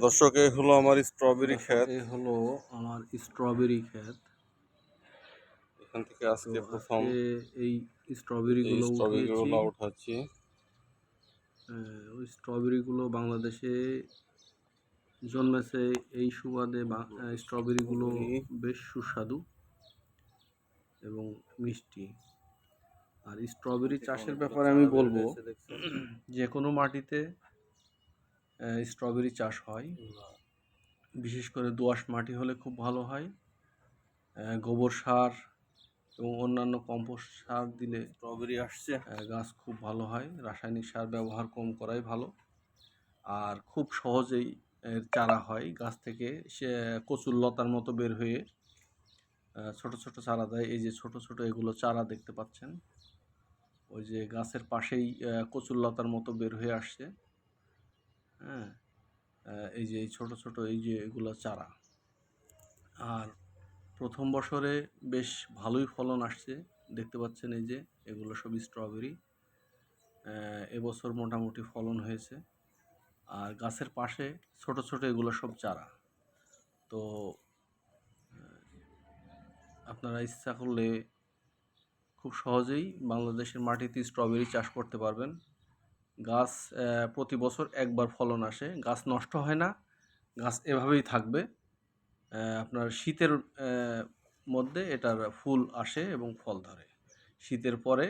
দর্শক, এই হলো আমার স্ট্রবেরি দর্শক, ক্ষেত। এই হলো আমার স্ট্রবেরি ক্ষেত। এখান থেকে তো আজকে প্রথম আজকে এই এই স্ট্রবেরিগুলো উঠিয়েছি। স্ট্রবেরিগুলো উঠাচ্ছি। ওই স্ট্রবেরিগুলো বাংলাদেশে জন্মেছে এই সুবাদে স্ট্রবেরিগুলো স্ট্রবেরি বেশ সুস্বাদু এবং মিষ্টি। আর স্ট্রবেরি থেকে চাষের অনেকগুলো ব্যাপারে আমি চারা বের বলবো, হয়েছে, দেখছেন? যে কোনো মাটিতে স্ট্রবেরি চাষ হয়। বিশেষ করে দোআঁশ মাটি হলে খুব ভালো হয়। গোবর সার এবং অন্যান্য কম্পোস্ট সার দিলে স্ট্রবেরি আসছে। গাছ খুব ভালো হয়। রাসায়নিক সার ব্যবহার কম করাই ভালো। আর খুব সহজেই এর চারা হয় গাছ থেকে। সে কচুর লতার মতো বের হয়ে ছোট ছোট চারা দেয়। এই যে ছোট ছোট এগুলো চারা দেখতে পাচ্ছেন, ওই যে গাছের পাশেই কচুর লতার মতো বের হয়ে আসছে। হ্যাঁ, এই যে এই ছোট ছোট এই যে এগুলো চারা। আর প্রথম বছরে বেশ ভালোই ফলন আসছে, দেখতে পাচ্ছেন এই যে এগুলো সব স্ট্রবেরি। এবছর মোটামুটি ফলন হয়েছে। আর গাছের পাশে ছোট ছোট এগুলো সব চারা। তো আপনারা ইচ্ছা করলে খুব সহজেই বাংলাদেশের মাটিতে স্ট্রবেরি চাষ করতে পারবেন। গাছ প্রতি বছর একবার ফলন আসে, গাছ নষ্ট হয় না, গাছ এভাবেই থাকবে। আপনার শীতের মধ্যে এটার ফুল আসে এবং ফল ধরে। শীতের পরে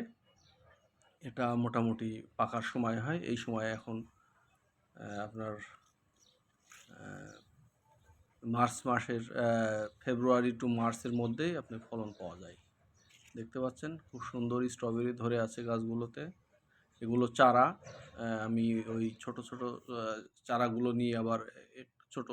এটা মোটামুটি পাকার সময় হয়। এই সময় এখন আপনার মার্চ মাসের ফেব্রুয়ারি টু মার্চের মধ্যেই আপনি ফলন পাওয়া যায়। দেখতে পাচ্ছেন খুব সুন্দর স্ট্রবেরি ধরে আছে গাছগুলোতে। এগুলো চারা। আমি ওই ছোট ছোট চারাগুলো নিয়ে আবার একটু ছোট